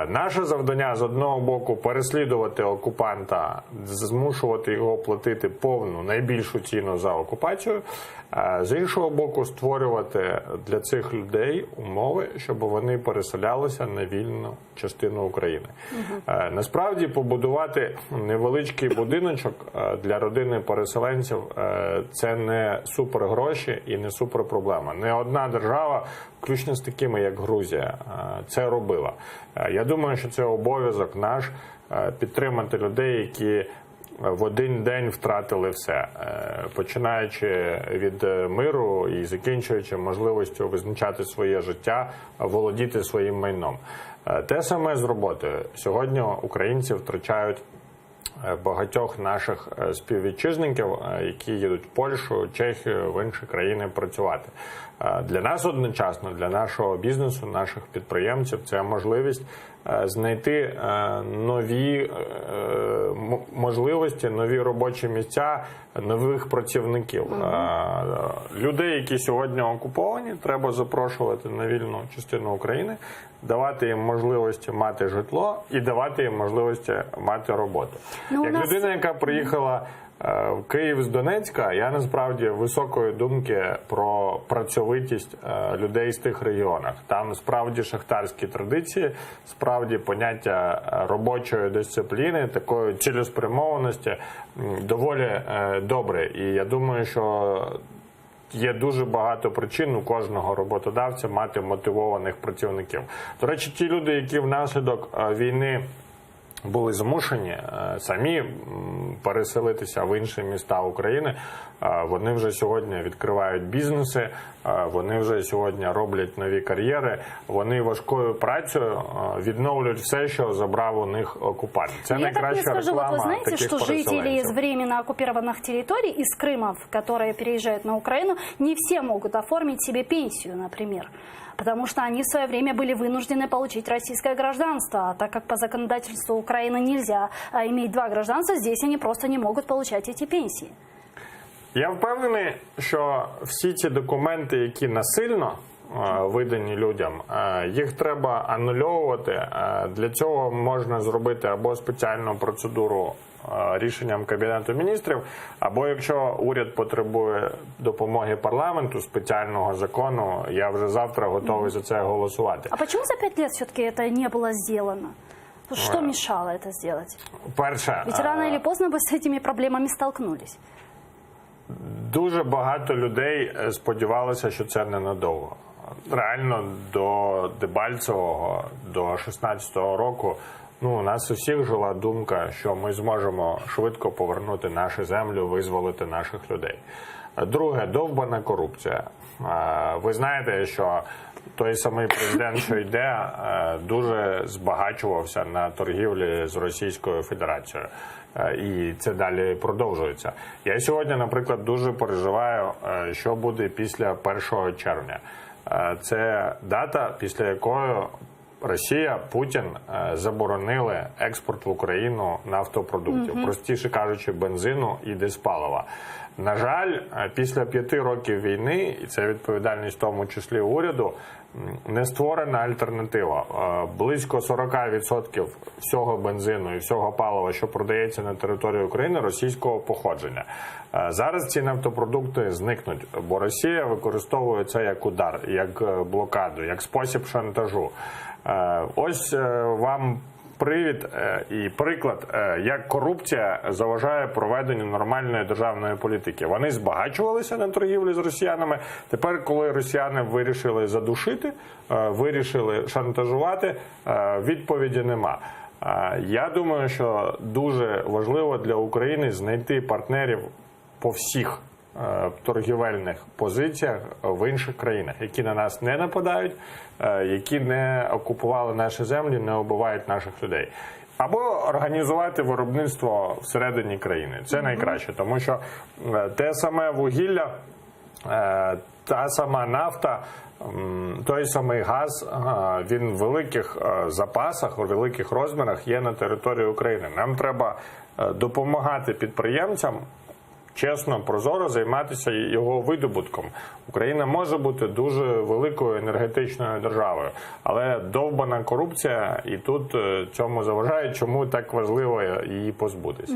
Наше завдання з одного боку переслідувати окупанта, змушувати його платити повну, найбільшу ціну за окупацію, з іншого боку створювати для цих людей умови, щоб вони переселялися на вільну частину України. Насправді побудувати невеличкий будиночок для родини переселенців – це не супергроші і не суперпроблема. Не одна держава, включно з такими, як Грузія, це робила. Я думаю, що це обов'язок наш підтримати людей, які в один день втратили все, починаючи від миру і закінчуючи можливістю визначати своє життя, володіти своїм майном. Те саме з роботою. Сьогодні українці втрачають багатьох наших співвітчизників, які їдуть в Польщу, Чехію, в інші країни працювати. Для нас одночасно, для нашого бізнесу, наших підприємців, це можливість знайти нові можливості, нові робочі місця, нових працівників. Людей, які сьогодні окуповані, треба запрошувати на вільну частину України, давати їм можливості мати житло і давати їм можливості мати роботу. Як людина, яка приїхала в Київ з Донецька, я насправді високої думки про працьовитість людей з тих регіонах. Там справді шахтарські традиції, справді поняття робочої дисципліни, такої цілеспрямованості доволі добре. І я думаю, що є дуже багато причин у кожного роботодавця мати мотивованих працівників. До речі, ті люди, які внаслідок війни були змушені самі переселитися в інші міста України, вони вже сьогодні відкривають бізнеси, вони вже сьогодні роблять нові кар'єри, вони важкою працею відновлюють все, що забрав у них окупант. Це найкраща реклама вот вы знаете, таких что жители переселенців. из временно оккупированных территорий, из Крымов, которые переезжают на Украину, не все могут оформить себе пенсию, например. Потому что они в свое время были вынуждены получить российское гражданство. А так как по законодательству Украины нельзя иметь два гражданства, здесь они просто не могут получать эти пенсии. Я впевнений, що всі ці документи, які насильно видані людям, їх треба анульовувати. Для цього можна зробити або спеціальну процедуру рішенням Кабінету міністрів, або якщо уряд потребує допомоги парламенту, спеціального закону, я вже завтра готовий за це голосувати. А почему за 5 лет все-таки это не было сделано? Что мешало это сделать? Перше, Ведь рано или поздно бы с этими проблемами столкнулись. дуже багато людей сподівалося, що це ненадовго. Реально до Дебальцевого, до 16-го року, у нас у всіх жила думка, що ми зможемо швидко повернути нашу землю, визволити наших людей. Друге, довбана корупція. Ви знаєте, що той самий президент, що йде, дуже збагачувався на торгівлі з Російською Федерацією. І це далі продовжується. Я сьогодні, наприклад, дуже переживаю, що буде після 1 червня. Це дата, після якої Росія, Путін заборонили експорт в Україну нафтопродуктів, простіше кажучи, бензину і диспалива. На жаль, після 5 років війни, і це відповідальність в тому числі уряду, не створена альтернатива. Близько 40% всього бензину і всього палива, що продається на території України, російського походження. Зараз ці нафтопродукти зникнуть, бо Росія використовує це як удар, як блокаду, як спосіб шантажу. Ось вам привід і приклад, як корупція заважає проведенню нормальної державної політики. Вони збагачувалися на торгівлі з росіянами. Тепер, коли росіяни вирішили задушити, вирішили шантажувати, відповіді нема. Я думаю, що дуже важливо для України знайти партнерів по всіх торгівельних позиціях в інших країнах, які на нас не нападають, які не окупували наші землі, не вбивають наших людей. Або організувати виробництво всередині країни. Це найкраще, тому що те саме вугілля, та сама нафта, той самий газ, він в великих запасах, у великих розмірах є на території України. Нам треба допомагати підприємцям чесно, прозоро займатися його видобутком. Україна може бути дуже великою енергетичною державою, але довбана корупція і тут цьому заважає, чому так важливо її позбутися.